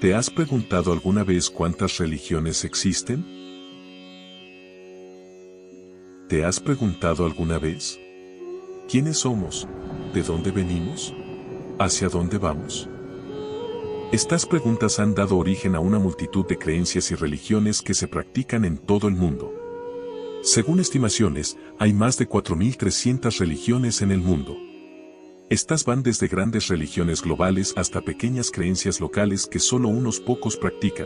¿Te has preguntado alguna vez cuántas religiones existen? ¿Te has preguntado alguna vez? ¿Quiénes somos? ¿De dónde venimos? ¿Hacia dónde vamos? Estas preguntas han dado origen a una multitud de creencias y religiones que se practican en todo el mundo. Según estimaciones, hay más de 4.300 religiones en el mundo. Estas van desde grandes religiones globales hasta pequeñas creencias locales que solo unos pocos practican.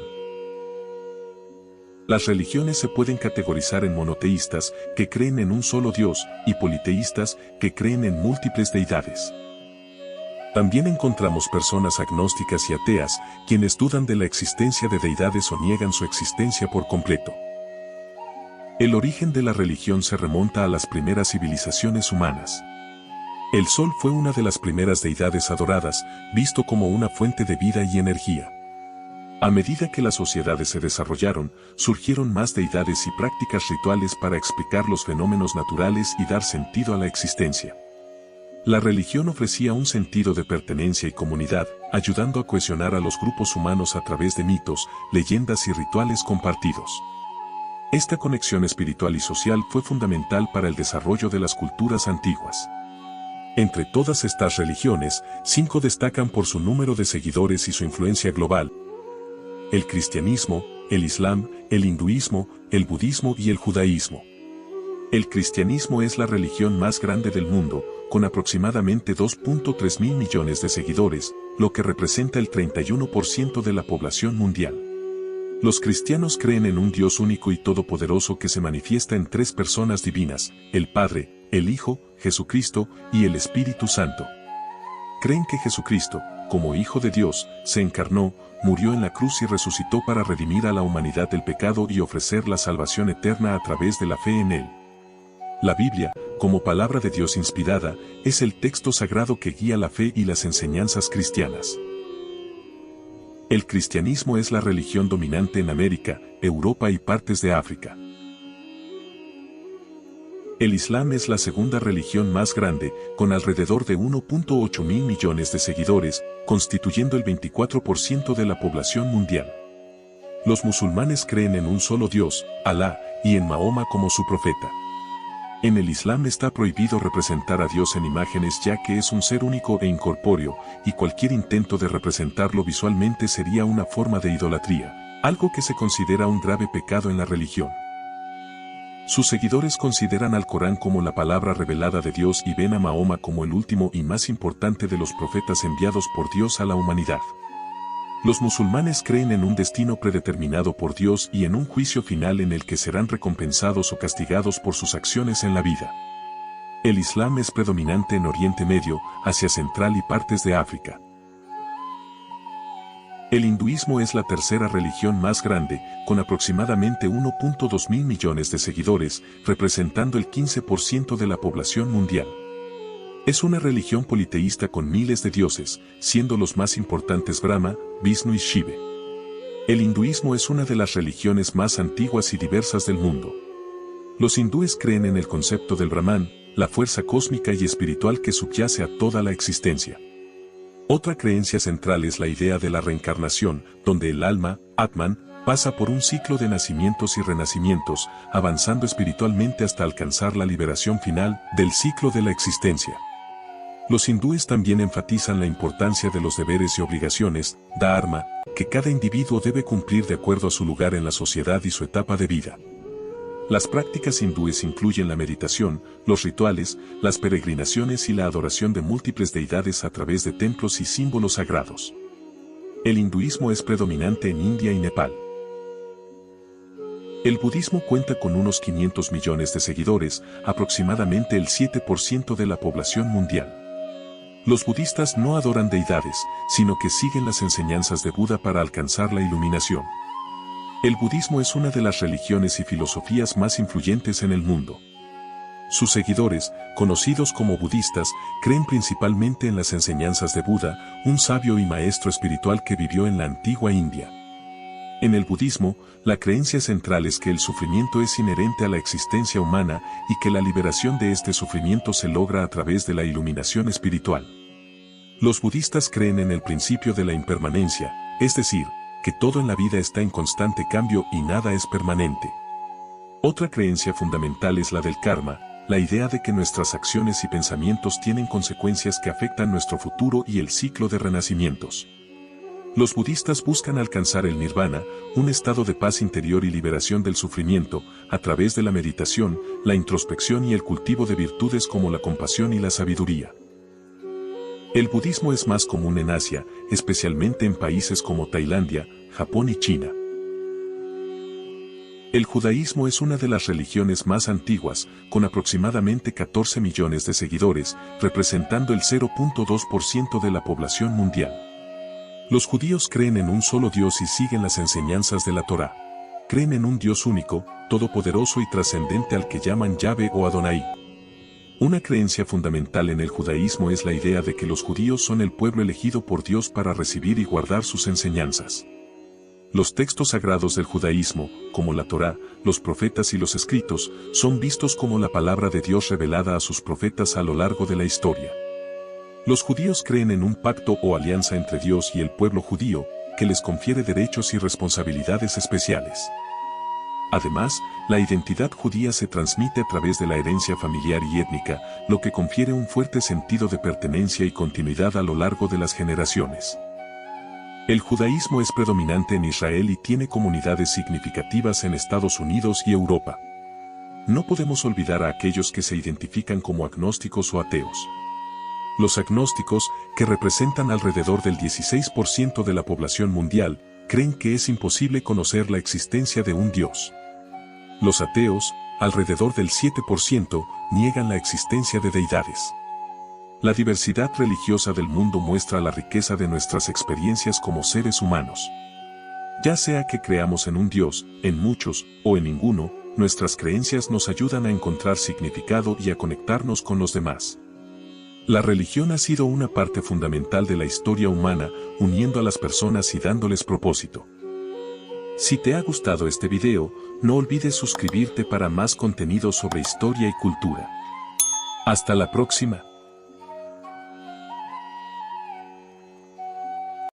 Las religiones se pueden categorizar en monoteístas, que creen en un solo Dios, y politeístas, que creen en múltiples deidades. También encontramos personas agnósticas y ateas, quienes dudan de la existencia de deidades o niegan su existencia por completo. El origen de la religión se remonta a las primeras civilizaciones humanas. El sol fue una de las primeras deidades adoradas, visto como una fuente de vida y energía. A medida que las sociedades se desarrollaron, surgieron más deidades y prácticas rituales para explicar los fenómenos naturales y dar sentido a la existencia. La religión ofrecía un sentido de pertenencia y comunidad, ayudando a cohesionar a los grupos humanos a través de mitos, leyendas y rituales compartidos. Esta conexión espiritual y social fue fundamental para el desarrollo de las culturas antiguas. Entre todas estas religiones, 5 destacan por su número de seguidores y su influencia global: el cristianismo, el islam, el hinduismo, el budismo y el judaísmo. El cristianismo es la religión más grande del mundo, con aproximadamente 2.3 mil millones de seguidores, lo que representa el 31% de la población mundial. Los cristianos creen en un Dios único y todopoderoso que se manifiesta en 3 personas divinas: el Padre, el Hijo, Jesucristo, y el Espíritu Santo. Creen que Jesucristo, como Hijo de Dios, se encarnó, murió en la cruz y resucitó para redimir a la humanidad del pecado y ofrecer la salvación eterna a través de la fe en Él. La Biblia, como palabra de Dios inspirada, es el texto sagrado que guía la fe y las enseñanzas cristianas. El cristianismo es la religión dominante en América, Europa y partes de África. El Islam es la segunda religión más grande, con alrededor de 1.8 mil millones de seguidores, constituyendo el 24% de la población mundial. Los musulmanes creen en un solo Dios, Alá, y en Mahoma como su profeta. En el Islam está prohibido representar a Dios en imágenes, ya que es un ser único e incorpóreo, y cualquier intento de representarlo visualmente sería una forma de idolatría, algo que se considera un grave pecado en la religión. Sus seguidores consideran al Corán como la palabra revelada de Dios y ven a Mahoma como el último y más importante de los profetas enviados por Dios a la humanidad. Los musulmanes creen en un destino predeterminado por Dios y en un juicio final en el que serán recompensados o castigados por sus acciones en la vida. El Islam es predominante en Oriente Medio, Asia Central y partes de África. El hinduismo es la tercera religión más grande, con aproximadamente 1.2 mil millones de seguidores, representando el 15% de la población mundial. Es una religión politeísta con miles de dioses, siendo los más importantes Brahma, Vishnu y Shiva. El hinduismo es una de las religiones más antiguas y diversas del mundo. Los hindúes creen en el concepto del Brahman, la fuerza cósmica y espiritual que subyace a toda la existencia. Otra creencia central es la idea de la reencarnación, donde el alma, Atman, pasa por un ciclo de nacimientos y renacimientos, avanzando espiritualmente hasta alcanzar la liberación final del ciclo de la existencia. Los hindúes también enfatizan la importancia de los deberes y obligaciones, dharma, que cada individuo debe cumplir de acuerdo a su lugar en la sociedad y su etapa de vida. Las prácticas hindúes incluyen la meditación, los rituales, las peregrinaciones y la adoración de múltiples deidades a través de templos y símbolos sagrados. El hinduismo es predominante en India y Nepal. El budismo cuenta con unos 500 millones de seguidores, aproximadamente el 7% de la población mundial. Los budistas no adoran deidades, sino que siguen las enseñanzas de Buda para alcanzar la iluminación. El budismo es una de las religiones y filosofías más influyentes en el mundo. Sus seguidores, conocidos como budistas, creen principalmente en las enseñanzas de Buda, un sabio y maestro espiritual que vivió en la antigua India. En el budismo, la creencia central es que el sufrimiento es inherente a la existencia humana y que la liberación de este sufrimiento se logra a través de la iluminación espiritual. Los budistas creen en el principio de la impermanencia, es decir, que todo en la vida está en constante cambio y nada es permanente. Otra creencia fundamental es la del karma, la idea de que nuestras acciones y pensamientos tienen consecuencias que afectan nuestro futuro y el ciclo de renacimientos. Los budistas buscan alcanzar el nirvana, un estado de paz interior y liberación del sufrimiento, a través de la meditación, la introspección y el cultivo de virtudes como la compasión y la sabiduría. El budismo es más común en Asia, especialmente en países como Tailandia, Japón y China. El judaísmo es una de las religiones más antiguas, con aproximadamente 14 millones de seguidores, representando el 0.2% de la población mundial. Los judíos creen en un solo Dios y siguen las enseñanzas de la Torá. Creen en un Dios único, todopoderoso y trascendente al que llaman Yahvé o Adonai. Una creencia fundamental en el judaísmo es la idea de que los judíos son el pueblo elegido por Dios para recibir y guardar sus enseñanzas. Los textos sagrados del judaísmo, como la Torá, los profetas y los escritos, son vistos como la palabra de Dios revelada a sus profetas a lo largo de la historia. Los judíos creen en un pacto o alianza entre Dios y el pueblo judío, que les confiere derechos y responsabilidades especiales. Además, la identidad judía se transmite a través de la herencia familiar y étnica, lo que confiere un fuerte sentido de pertenencia y continuidad a lo largo de las generaciones. El judaísmo es predominante en Israel y tiene comunidades significativas en Estados Unidos y Europa. No podemos olvidar a aquellos que se identifican como agnósticos o ateos. Los agnósticos, que representan alrededor del 16% de la población mundial, creen que es imposible conocer la existencia de un Dios. Los ateos, alrededor del 7%, niegan la existencia de deidades. La diversidad religiosa del mundo muestra la riqueza de nuestras experiencias como seres humanos. Ya sea que creamos en un Dios, en muchos, o en ninguno, nuestras creencias nos ayudan a encontrar significado y a conectarnos con los demás. La religión ha sido una parte fundamental de la historia humana, uniendo a las personas y dándoles propósito. Si te ha gustado este video, no olvides suscribirte para más contenido sobre historia y cultura. Hasta la próxima.